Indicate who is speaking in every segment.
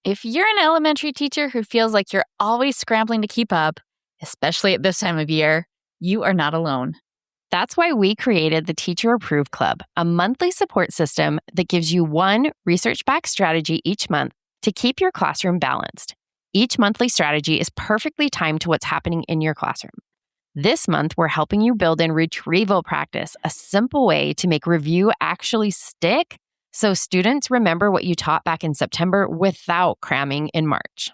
Speaker 1: If you're an elementary teacher who feels like you're always scrambling to keep up, especially at this time of year, you are not alone.
Speaker 2: That's why we created the Teacher Approved Club, a monthly support system that gives you one research-backed strategy each month to keep your classroom balanced. Each monthly strategy is perfectly timed to what's happening in your classroom. This month, we're helping you build in retrieval practice, a simple way to make review actually stick so students remember what you taught back in September without cramming in March.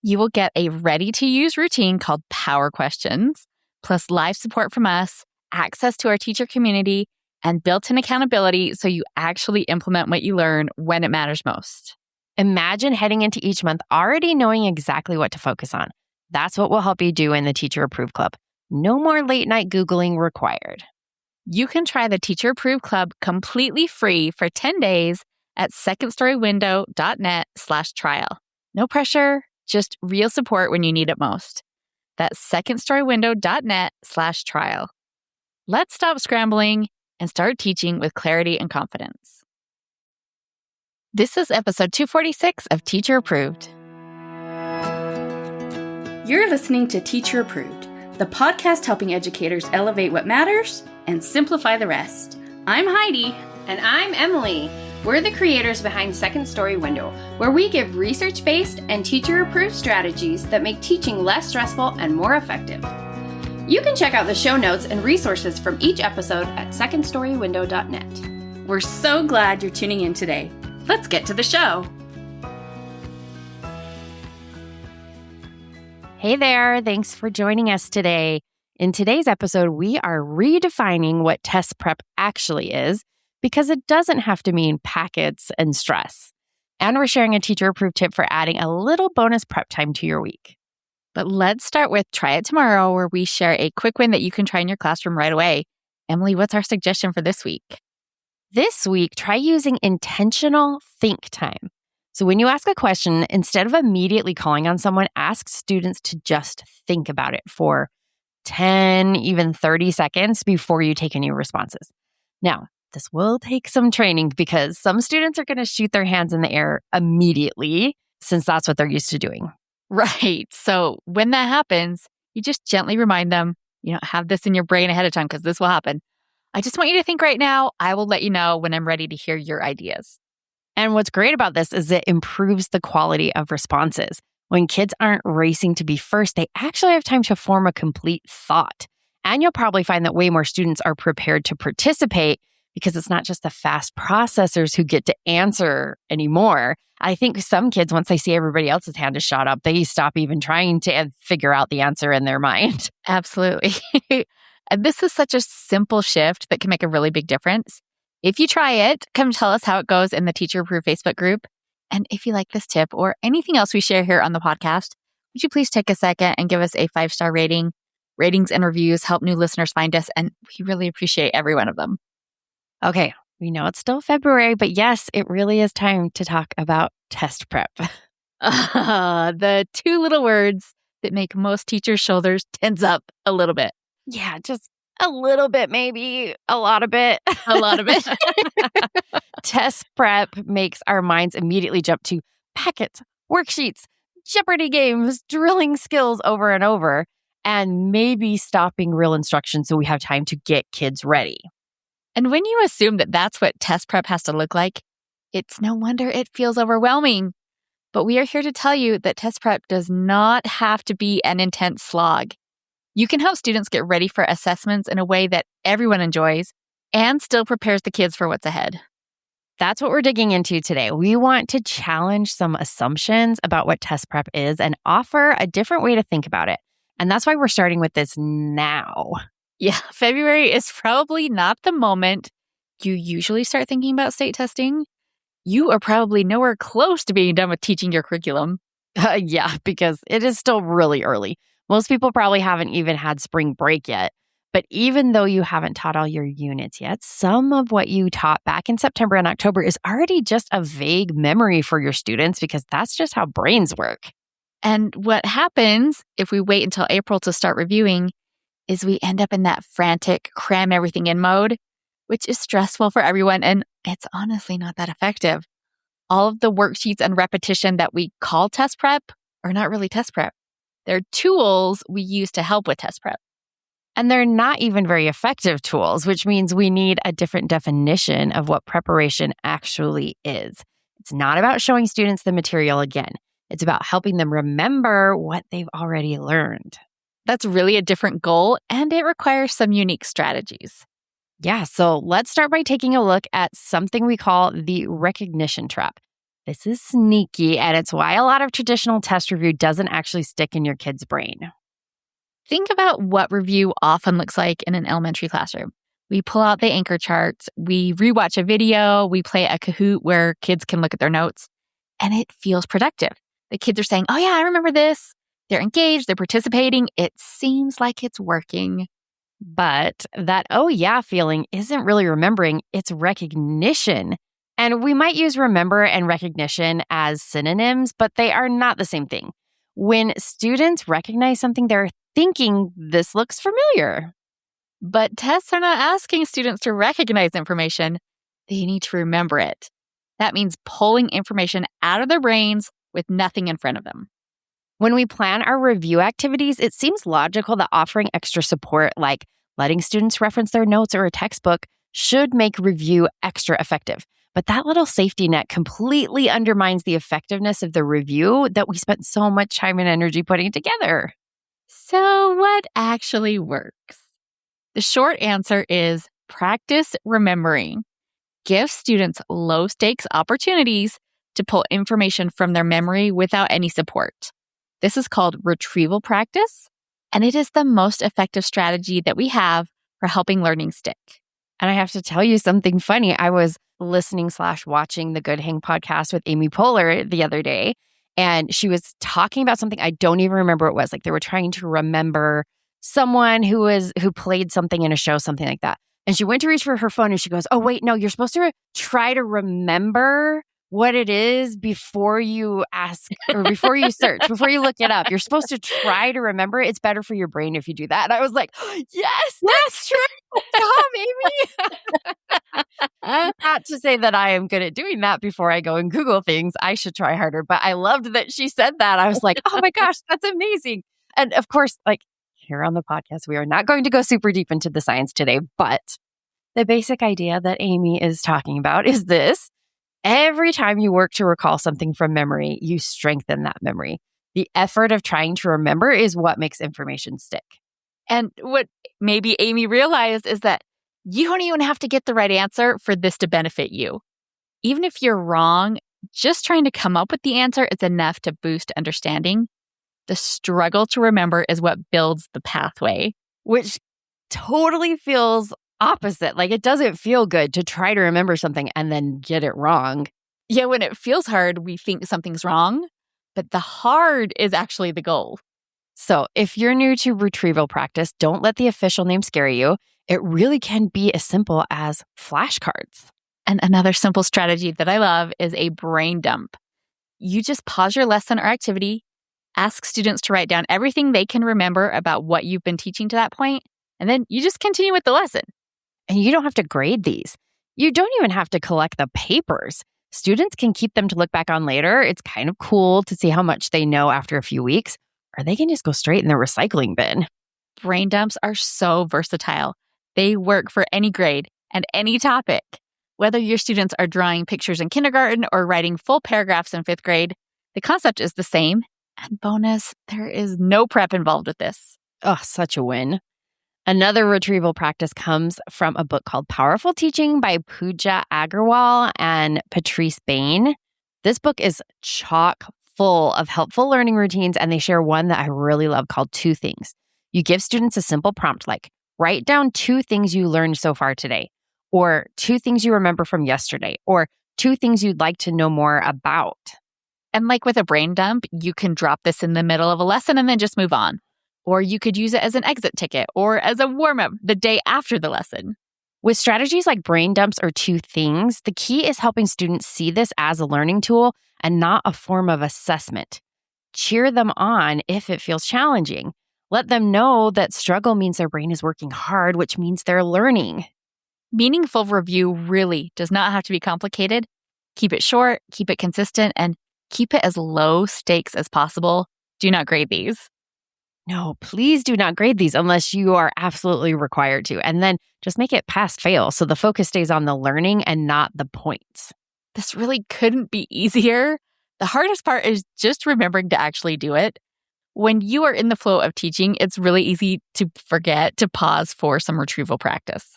Speaker 1: You will get a ready-to-use routine called Power Questions, plus live support from us, access to our teacher community, and built-in accountability so you actually implement what you learn when it matters most.
Speaker 2: Imagine heading into each month already knowing exactly what to focus on. That's what we'll help you do in the Teacher Approved Club. No more late-night Googling required.
Speaker 1: You can try the Teacher Approved Club completely free for 10 days at secondstorywindow.net/trial. No pressure, just real support when you need it most. That's secondstorywindow.net/trial. Let's stop scrambling and start teaching with clarity and confidence. This is episode 246 of Teacher Approved.
Speaker 3: You're listening to Teacher Approved, the podcast helping educators elevate what matters and simplify the rest. I'm Heidi.
Speaker 4: And I'm Emily. We're the creators behind Second Story Window, where we give research-based and teacher-approved strategies that make teaching less stressful and more effective. You can check out the show notes and resources from each episode at secondstorywindow.net.
Speaker 3: We're so glad you're tuning in today. Let's get to the show.
Speaker 2: Hey there, thanks for joining us today. In today's episode, we are redefining what test prep actually is because it doesn't have to mean packets and stress. And we're sharing a teacher-approved tip for adding a little bonus prep time to your week.
Speaker 1: But let's start with Try It Tomorrow, where we share a quick win that you can try in your classroom right away. Emily, what's our suggestion for this week?
Speaker 2: This week, try using intentional think time. So when you ask a question, instead of immediately calling on someone, ask students to just think about it for 10, even 30 seconds before you take any responses. Now, this will take some training because some students are going to shoot their hands in the air immediately since that's what they're used to doing.
Speaker 1: Right. So when that happens, you just gently remind them, have this in your brain ahead of time because this will happen. I just want you to think right now. I will let you know when I'm ready to hear your ideas.
Speaker 2: And what's great about this is it improves the quality of responses. When kids aren't racing to be first, they actually have time to form a complete thought. And you'll probably find that way more students are prepared to participate because it's not just the fast processors who get to answer anymore. I think some kids, once they see everybody else's hand is shot up, they stop even trying to figure out the answer in their mind.
Speaker 1: Absolutely. And this is such a simple shift that can make a really big difference. If you try it, come tell us how it goes in the Teacher Approved Facebook group. And if you like this tip or anything else we share here on the podcast, would you please take a second and give us a 5-star rating? Ratings and reviews help new listeners find us, and we really appreciate every one of them.
Speaker 2: Okay, we know it's still February, but yes, it really is time to talk about test prep.
Speaker 1: The two little words that make most teachers' shoulders tense up a little bit.
Speaker 2: Yeah, just a little bit, maybe a lot of it.
Speaker 1: A lot of it.
Speaker 2: Test prep makes our minds immediately jump to packets, worksheets, Jeopardy games, drilling skills over and over, and maybe stopping real instruction so we have time to get kids ready.
Speaker 1: And when you assume that that's what test prep has to look like, it's no wonder it feels overwhelming. But we are here to tell you that test prep does not have to be an intense slog. You can help students get ready for assessments in a way that everyone enjoys and still prepares the kids for what's ahead.
Speaker 2: That's what we're digging into today. We want to challenge some assumptions about what test prep is and offer a different way to think about it. And that's why we're starting with this now.
Speaker 1: Yeah, February is probably not the moment you usually start thinking about state testing. You are probably nowhere close to being done with teaching your curriculum.
Speaker 2: Yeah, because it is still really early. Most people probably haven't even had spring break yet. But even though you haven't taught all your units yet, some of what you taught back in September and October is already just a vague memory for your students because that's just how brains work.
Speaker 1: And what happens if we wait until April to start reviewing is we end up in that frantic cram everything in mode, which is stressful for everyone, and it's honestly not that effective. All of the worksheets and repetition that we call test prep are not really test prep. They're tools we use to help with test prep.
Speaker 2: And they're not even very effective tools, which means we need a different definition of what preparation actually is. It's not about showing students the material again. It's about helping them remember what they've already learned.
Speaker 1: That's really a different goal, and it requires some unique strategies.
Speaker 2: Yeah, so let's start by taking a look at something we call the recognition trap. This is sneaky, and it's why a lot of traditional test review doesn't actually stick in your kid's brain.
Speaker 1: Think about what review often looks like in an elementary classroom. We pull out the anchor charts, we rewatch a video, we play a Kahoot where kids can look at their notes, and it feels productive. The kids are saying, oh yeah, I remember this. They're engaged, they're participating. It seems like it's working.
Speaker 2: But that oh yeah feeling isn't really remembering, it's recognition. And we might use remember and recognition as synonyms, but they are not the same thing. When students recognize something, they're thinking, this looks familiar.
Speaker 1: But tests are not asking students to recognize information. They need to remember it. That means pulling information out of their brains with nothing in front of them.
Speaker 2: When we plan our review activities, it seems logical that offering extra support, like letting students reference their notes or a textbook, should make review extra effective. But that little safety net completely undermines the effectiveness of the review that we spent so much time and energy putting together.
Speaker 1: So what actually works? The short answer is practice remembering. Give students low-stakes opportunities to pull information from their memory without any support. This is called retrieval practice, and it is the most effective strategy that we have for helping learning stick.
Speaker 2: And I have to tell you something funny. I was listening/watching the Good Hang podcast with Amy Poehler the other day, and she was talking about something I don't even remember what it was. Like they were trying to remember someone who played something in a show, something like that. And she went to reach for her phone and she goes, oh, wait, no, you're supposed to try to remember what it is before you ask or before you search, before you look it up. You're supposed to try to remember. It's better for your brain if you do that. And I was like, yes, that's true. Good job, Amy. Not to say that I am good at doing that before I go and Google things. I should try harder. But I loved that she said that. I was like, oh my gosh, that's amazing. And of course, like here on the podcast, we are not going to go super deep into the science today, but the basic idea that Amy is talking about is this. Every time you work to recall something from memory, you strengthen that memory. The effort of trying to remember is what makes information stick.
Speaker 1: And what maybe Amy realized is that you don't even have to get the right answer for this to benefit you. Even if you're wrong, just trying to come up with the answer is enough to boost understanding. The struggle to remember is what builds the pathway.
Speaker 2: Which totally feels opposite. Like it doesn't feel good to try to remember something and then get it wrong.
Speaker 1: Yeah, when it feels hard, we think something's wrong, but the hard is actually the goal.
Speaker 2: So if you're new to retrieval practice, don't let the official name scare you. It really can be as simple as flashcards.
Speaker 1: And another simple strategy that I love is a brain dump. You just pause your lesson or activity, ask students to write down everything they can remember about what you've been teaching to that point, and then you just continue with the lesson.
Speaker 2: And you don't have to grade these. You don't even have to collect the papers. Students can keep them to look back on later. It's kind of cool to see how much they know after a few weeks, or they can just go straight in the recycling bin.
Speaker 1: Brain dumps are so versatile. They work for any grade and any topic. Whether your students are drawing pictures in kindergarten or writing full paragraphs in 5th grade, the concept is the same. And bonus, there is no prep involved with this.
Speaker 2: Oh, such a win. Another retrieval practice comes from a book called Powerful Teaching by Pooja Agarwal and Patrice Bain. This book is chock full of helpful learning routines, and they share one that I really love called 2 Things. You give students a simple prompt like, write down 2 things you learned so far today, or 2 things you remember from yesterday, or 2 things you'd like to know more about.
Speaker 1: And like with a brain dump, you can drop this in the middle of a lesson and then just move on. Or you could use it as an exit ticket or as a warm-up the day after the lesson.
Speaker 2: With strategies like brain dumps or 2 Things, the key is helping students see this as a learning tool and not a form of assessment. Cheer them on if it feels challenging. Let them know that struggle means their brain is working hard, which means they're learning.
Speaker 1: Meaningful review really does not have to be complicated. Keep it short, keep it consistent, and keep it as low stakes as possible. Do not grade these.
Speaker 2: No, please do not grade these unless you are absolutely required to. And then just make it pass fail so the focus stays on the learning and not the points.
Speaker 1: This really couldn't be easier. The hardest part is just remembering to actually do it. When you are in the flow of teaching, it's really easy to forget to pause for some retrieval practice.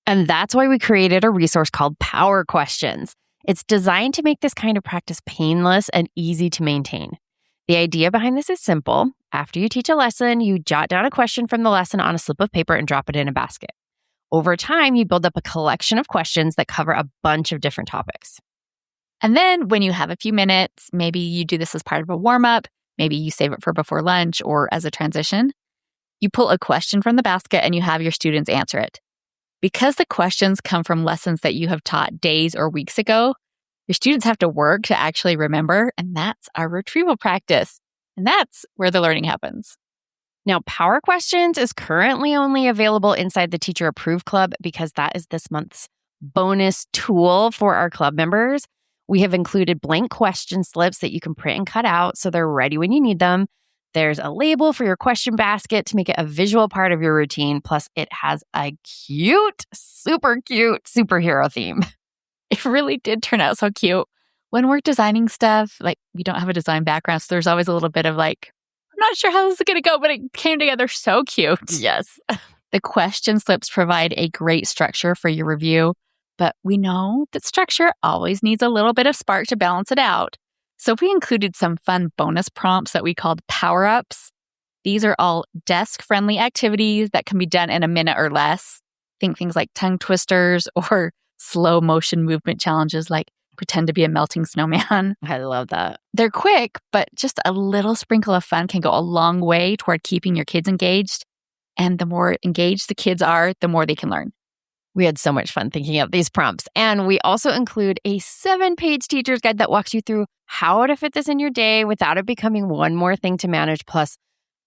Speaker 2: And that's why we created a resource called Power Questions. It's designed to make this kind of practice painless and easy to maintain. The idea behind this is simple. After you teach a lesson, you jot down a question from the lesson on a slip of paper and drop it in a basket. Over time, you build up a collection of questions that cover a bunch of different topics.
Speaker 1: And then when you have a few minutes, maybe you do this as part of a warm-up, maybe you save it for before lunch or as a transition, you pull a question from the basket and you have your students answer it. Because the questions come from lessons that you have taught days or weeks ago, your students have to work to actually remember, and that's our retrieval practice. And that's where the learning happens.
Speaker 2: Now, Power Questions is currently only available inside the Teacher Approved Club because that is this month's bonus tool for our club members. We have included blank question slips that you can print and cut out so they're ready when you need them. There's a label for your question basket to make it a visual part of your routine. Plus, it has a super cute superhero theme.
Speaker 1: It really did turn out so cute. When we're designing stuff, like we don't have a design background, so there's always a little bit of like, I'm not sure how this is going to go, but it came together so cute.
Speaker 2: Yes.
Speaker 1: The question slips provide a great structure for your review, but we know that structure always needs a little bit of spark to balance it out. So we included some fun bonus prompts that we called power-ups. These are all desk-friendly activities that can be done in a minute or less. Think things like tongue twisters or slow motion movement challenges like pretend to be a melting snowman.
Speaker 2: I love that.
Speaker 1: They're quick, but just a little sprinkle of fun can go a long way toward keeping your kids engaged. And the more engaged the kids are, the more they can learn.
Speaker 2: We had so much fun thinking up these prompts. And we also include a 7-page teacher's guide that walks you through how to fit this in your day without it becoming one more thing to manage, plus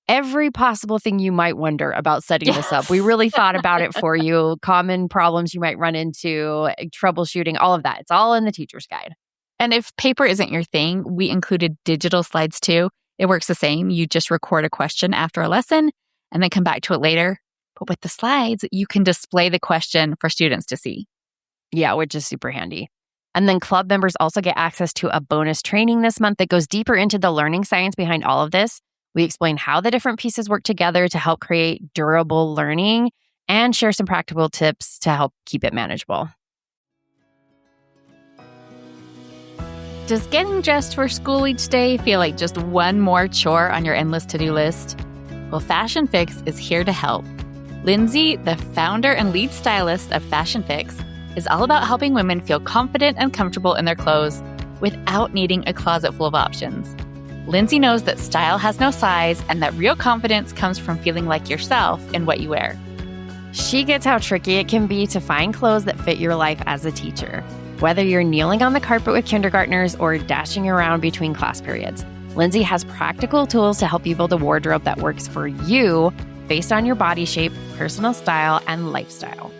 Speaker 2: every possible thing you might wonder about setting this up. We really thought about it for you. Common problems you might run into, troubleshooting, all of that. It's all in the teacher's guide.
Speaker 1: And if paper isn't your thing, we included digital slides too. It works the same. You just record a question after a lesson and then come back to it later. But with the slides, you can display the question for students to see.
Speaker 2: Yeah, which is super handy. And then club members also get access to a bonus training this month that goes deeper into the learning science behind all of this. We explain how the different pieces work together to help create durable learning and share some practical tips to help keep it manageable.
Speaker 1: Does getting dressed for school each day feel like just one more chore on your endless to-do list? Well, Fashion Fix is here to help. Lindsay, the founder and lead stylist of Fashion Fix, is all about helping women feel confident and comfortable in their clothes without needing a closet full of options. Lindsay knows that style has no size and that real confidence comes from feeling like yourself in what you wear.
Speaker 2: She gets how tricky it can be to find clothes that fit your life as a teacher. Whether you're kneeling on the carpet with kindergartners or dashing around between class periods, Lindsay has practical tools to help you build a wardrobe that works for you based on your body shape, personal style, and lifestyle.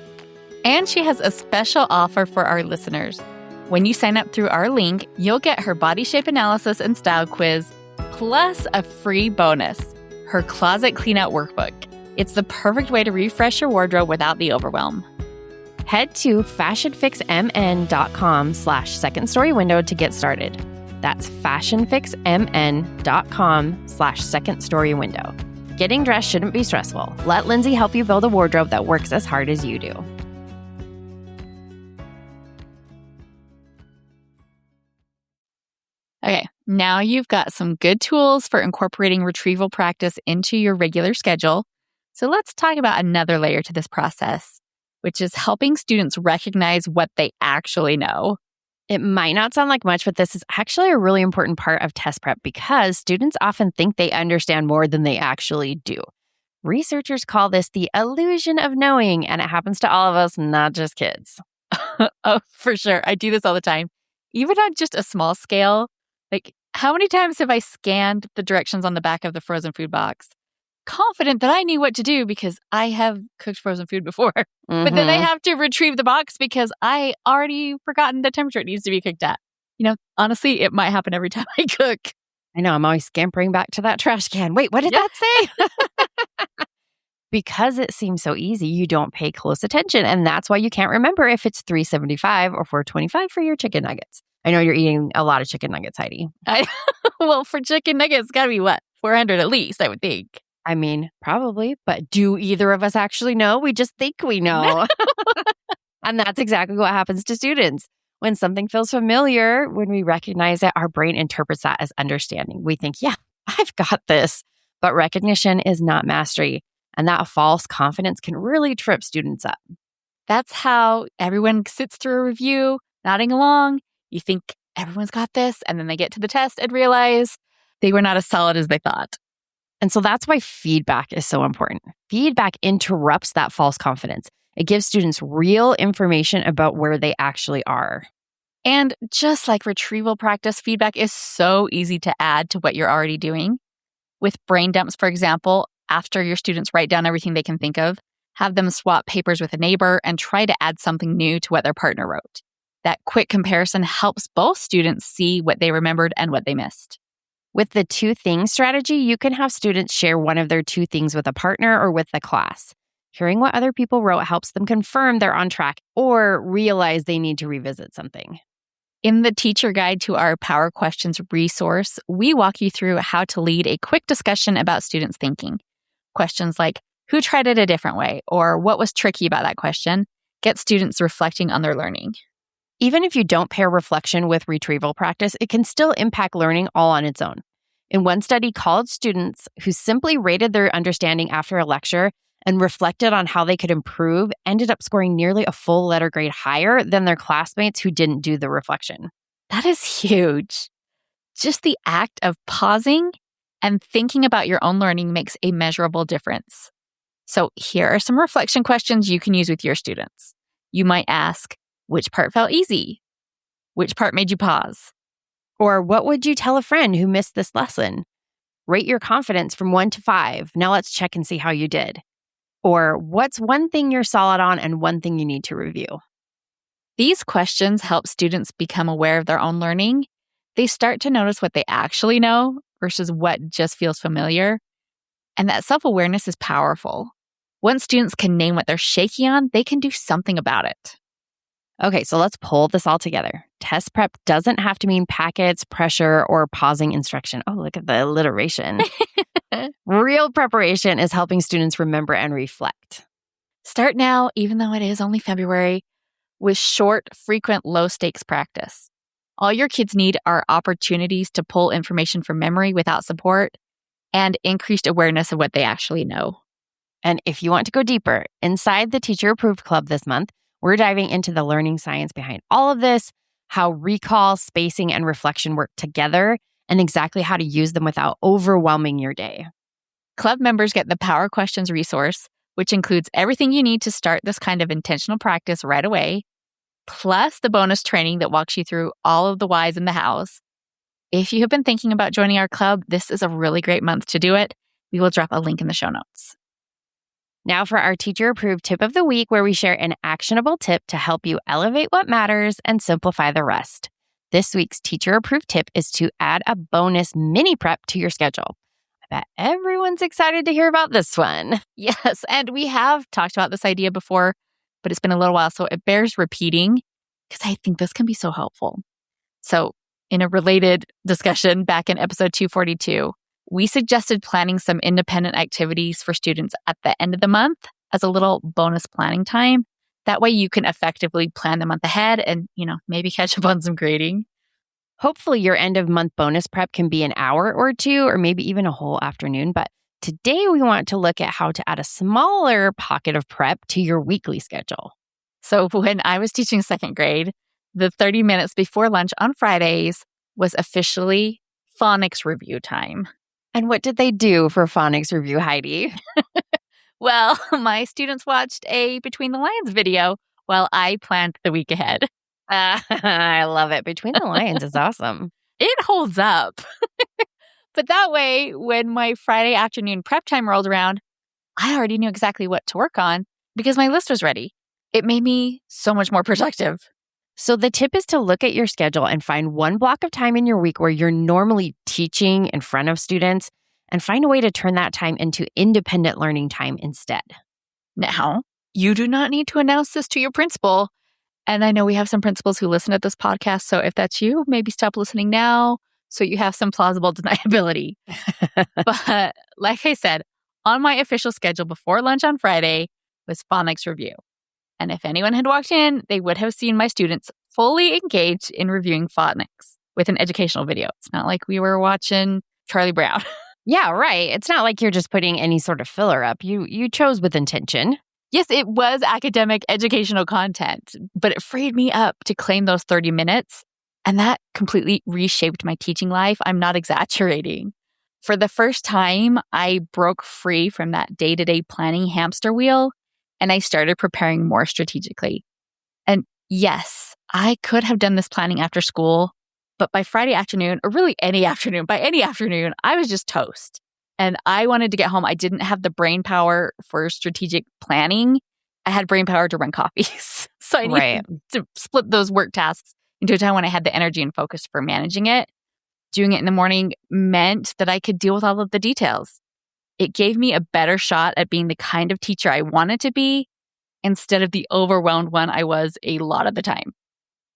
Speaker 1: And she has a special offer for our listeners. When you sign up through our link, you'll get her body shape analysis and style quiz, plus a free bonus, her closet cleanout workbook. It's the perfect way to refresh your wardrobe without the overwhelm.
Speaker 2: Head to fashionfixmn.com/second story window to get started. That's fashionfixmn.com/second story window. Getting dressed shouldn't be stressful. Let Lindsay help you build a wardrobe that works as hard as you do.
Speaker 1: Okay, now you've got some good tools for incorporating retrieval practice into your regular schedule. So let's talk about another layer to this process, which is helping students recognize what they actually know.
Speaker 2: It might not sound like much, but this is actually a really important part of test prep because students often think they understand more than they actually do. Researchers call this the illusion of knowing, and it happens to all of us, not just kids.
Speaker 1: Oh, for sure. I do this all the time. Even on just a small scale. Like, how many times have I scanned the directions on the back of the frozen food box? confident that I knew what to do because I have cooked frozen food before. But then I have to retrieve the box because I already forgotten the temperature it needs to be cooked at. Honestly, it might happen every time I cook.
Speaker 2: I know, I'm always scampering back to that trash can. Wait, what did that say? Because it seems so easy, you don't pay close attention. And that's why you can't remember if it's $3.75 or $4.25 for your chicken nuggets. I know you're eating a lot of chicken nuggets, Heidi.
Speaker 1: Well, for chicken nuggets, it's got to be what? 400 at least, I would think.
Speaker 2: I mean, probably. But do either of us actually know? We just think we know. And that's exactly what happens to students. When something feels familiar, when we recognize it, our brain interprets that as understanding. We think, yeah, I've got this. But recognition is not mastery. And that false confidence can really trip students up.
Speaker 1: That's how everyone sits through a review, nodding along. You think everyone's got this, and then they get to the test and realize they were not as solid as they thought.
Speaker 2: And so that's why feedback is so important. Feedback interrupts that false confidence. It gives students real information about where they actually are.
Speaker 1: And just like retrieval practice, feedback is so easy to add to what you're already doing. With brain dumps, for example, after your students write down everything they can think of, have them swap papers with a neighbor and try to add something new to what their partner wrote. That quick comparison helps both students see what they remembered and what they missed.
Speaker 2: With the 2 things strategy, you can have students share one of their 2 things with a partner or with the class. Hearing what other people wrote helps them confirm they're on track or realize they need to revisit something.
Speaker 1: In the teacher guide to our Power Questions resource, we walk you through how to lead a quick discussion about students' thinking. Questions like, who tried it a different way? Or what was tricky about that question? Get students reflecting on their learning.
Speaker 2: Even if you don't pair reflection with retrieval practice, it can still impact learning all on its own. In one study, college students who simply rated their understanding after a lecture and reflected on how they could improve ended up scoring nearly a full letter grade higher than their classmates who didn't do the reflection.
Speaker 1: That is huge. Just the act of pausing and thinking about your own learning makes a measurable difference. So here are some reflection questions you can use with your students. You might ask, which part felt easy? Which part made you pause?
Speaker 2: Or what would you tell a friend who missed this lesson? Rate your confidence from 1 to 5. Now let's check and see how you did. Or what's one thing you're solid on and one thing you need to review?
Speaker 1: These questions help students become aware of their own learning. They start to notice what they actually know versus what just feels familiar. And that self-awareness is powerful. Once students can name what they're shaky on, they can do something about it.
Speaker 2: Okay, so let's pull this all together. Test prep doesn't have to mean packets, pressure, or pausing instruction. Oh, look at the alliteration. Real preparation is helping students remember and reflect.
Speaker 1: Start now, even though it is only February, with short, frequent, low-stakes practice. All your kids need are opportunities to pull information from memory without support and increased awareness of what they actually know.
Speaker 2: And if you want to go deeper, inside the Teacher Approved Club this month, we're diving into the learning science behind all of this, how recall, spacing, and reflection work together, and exactly how to use them without overwhelming your day.
Speaker 1: Club members get the Power Questions resource, which includes everything you need to start this kind of intentional practice right away, plus the bonus training that walks you through all of the whys in the hows. If you have been thinking about joining our club, this is a really great month to do it. We will drop a link in the show notes.
Speaker 2: Now for our Teacher Approved Tip of the Week, where we share an actionable tip to help you elevate what matters and simplify the rest. This week's Teacher Approved tip is to add a bonus mini prep to your schedule. I bet everyone's excited to hear about this one.
Speaker 1: Yes, and we have talked about this idea before, but it's been a little while, so it bears repeating because I think this can be so helpful. So in a related discussion back in episode 242, we suggested planning some independent activities for students at the end of the month as a little bonus planning time. That way you can effectively plan the month ahead and, maybe catch up on some grading.
Speaker 2: Hopefully your end of month bonus prep can be an hour or 2 or maybe even a whole afternoon. But today we want to look at how to add a smaller pocket of prep to your weekly schedule.
Speaker 1: So when I was teaching second grade, the 30 minutes before lunch on Fridays was officially phonics review time.
Speaker 2: And what did they do for phonics review, Heidi?
Speaker 1: Well, my students watched a Between the Lines video while I planned the week ahead.
Speaker 2: I love it. Between the Lines is awesome.
Speaker 1: It holds up. But that way, when my Friday afternoon prep time rolled around, I already knew exactly what to work on because my list was ready. It made me so much more productive.
Speaker 2: So the tip is to look at your schedule and find one block of time in your week where you're normally teaching in front of students and find a way to turn that time into independent learning time instead.
Speaker 1: Now, you do not need to announce this to your principal. And I know we have some principals who listen to this podcast. So if that's you, maybe stop listening now so you have some plausible deniability. But like I said, on my official schedule before lunch on Friday was phonics review. And if anyone had walked in, they would have seen my students fully engaged in reviewing phonics with an educational video. It's not like we were watching Charlie Brown.
Speaker 2: Yeah, right. It's not like you're just putting any sort of filler up. You chose with intention.
Speaker 1: Yes, it was academic educational content, but it freed me up to claim those 30 minutes. And that completely reshaped my teaching life. I'm not exaggerating. For the first time, I broke free from that day-to-day planning hamster wheel, and I started preparing more strategically. And yes, I could have done this planning after school, but by Friday afternoon, or really any afternoon, I was just toast. And I wanted to get home. I didn't have the brain power for strategic planning. I had brain power to run copies. So I needed to split those work tasks into a time when I had the energy and focus for managing it. Doing it in the morning meant that I could deal with all of the details. It gave me a better shot at being the kind of teacher I wanted to be instead of the overwhelmed one I was a lot of the time.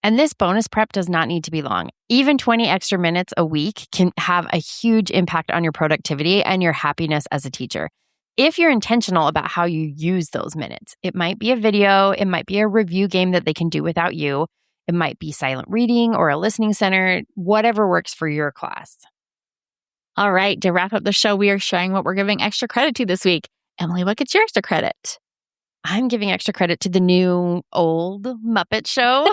Speaker 2: And this bonus prep does not need to be long. Even 20 extra minutes a week can have a huge impact on your productivity and your happiness as a teacher. If you're intentional about how you use those minutes, it might be a video, it might be a review game that they can do without you, it might be silent reading or a listening center, whatever works for your class.
Speaker 1: All right, to wrap up the show, we are sharing what we're giving extra credit to this week. Emily, what gets your extra credit?
Speaker 2: I'm giving extra credit to the new old Muppet show.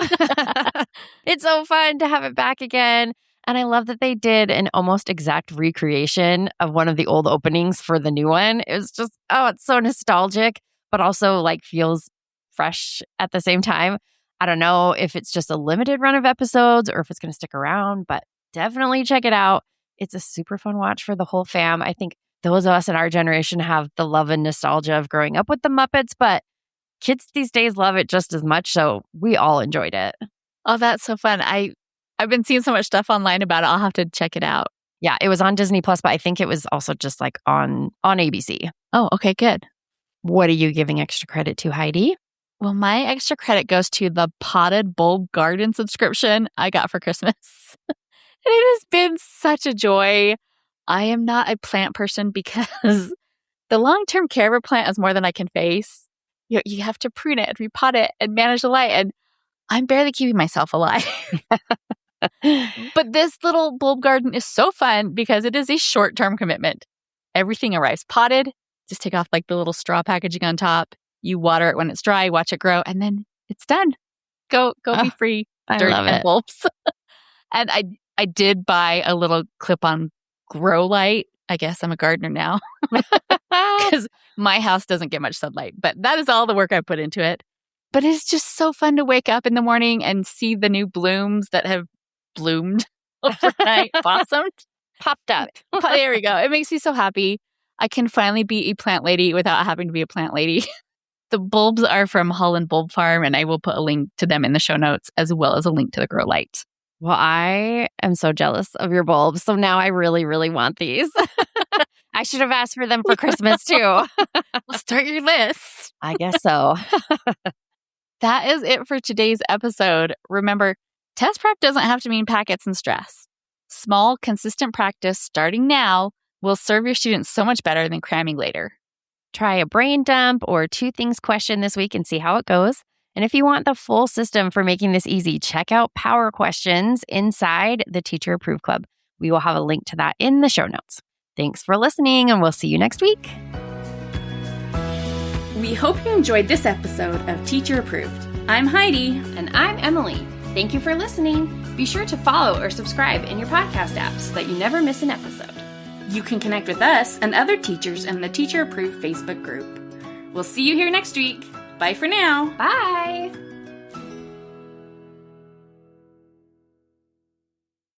Speaker 2: It's so fun to have it back again. And I love that they did an almost exact recreation of one of the old openings for the new one. It was just, it's so nostalgic, but also like feels fresh at the same time. I don't know if it's just a limited run of episodes or if it's going to stick around, but definitely check it out. It's a super fun watch for the whole fam. I think those of us in our generation have the love and nostalgia of growing up with the Muppets, but kids these days love it just as much, so we all enjoyed it.
Speaker 1: Oh, that's so fun. I've been seeing so much stuff online about it. I'll have to check it out.
Speaker 2: Yeah, it was on Disney Plus, but I think it was also just like on ABC.
Speaker 1: Oh, okay, good.
Speaker 2: What are you giving extra credit to, Heidi?
Speaker 1: Well, my extra credit goes to the potted bulb garden subscription I got for Christmas. And it has been such a joy. I am not a plant person because the long-term care of a plant is more than I can face. You have to prune it, repot it, and manage the light. And I'm barely keeping myself alive. But this little bulb garden is so fun because it is a short-term commitment. Everything arrives potted. Just take off like the little straw packaging on top. You water it when it's dry, watch it grow, and then it's done. Go be free. Dirt and bulbs. And I did buy a little clip-on grow light. I guess I'm a gardener now because my house doesn't get much sunlight, but that is all the work I put into it. But it's just so fun to wake up in the morning and see the new blooms that have bloomed overnight, blossomed,
Speaker 2: popped up.
Speaker 1: There we go. It makes me so happy. I can finally be a plant lady without having to be a plant lady. The bulbs are from Holland Bulb Farm, and I will put a link to them in the show notes as well as a link to the grow light.
Speaker 2: Well, I am so jealous of your bulbs. So now I really, really want these. I should have asked for them for Christmas too.
Speaker 1: Well, start your list.
Speaker 2: I guess so.
Speaker 1: That is it for today's episode. Remember, test prep doesn't have to mean packets and stress. Small, consistent practice starting now will serve your students so much better than cramming later.
Speaker 2: Try a brain dump or 2 things question this week and see how it goes. And if you want the full system for making this easy, check out Power Questions inside the Teacher Approved Club. We will have a link to that in the show notes. Thanks for listening, and we'll see you next week.
Speaker 3: We hope you enjoyed this episode of Teacher Approved. I'm Heidi.
Speaker 4: And I'm Emily. Thank you for listening. Be sure to follow or subscribe in your podcast app so that you never miss an episode.
Speaker 3: You can connect with us and other teachers in the Teacher Approved Facebook group. We'll see you here next week. Bye for now.
Speaker 4: Bye.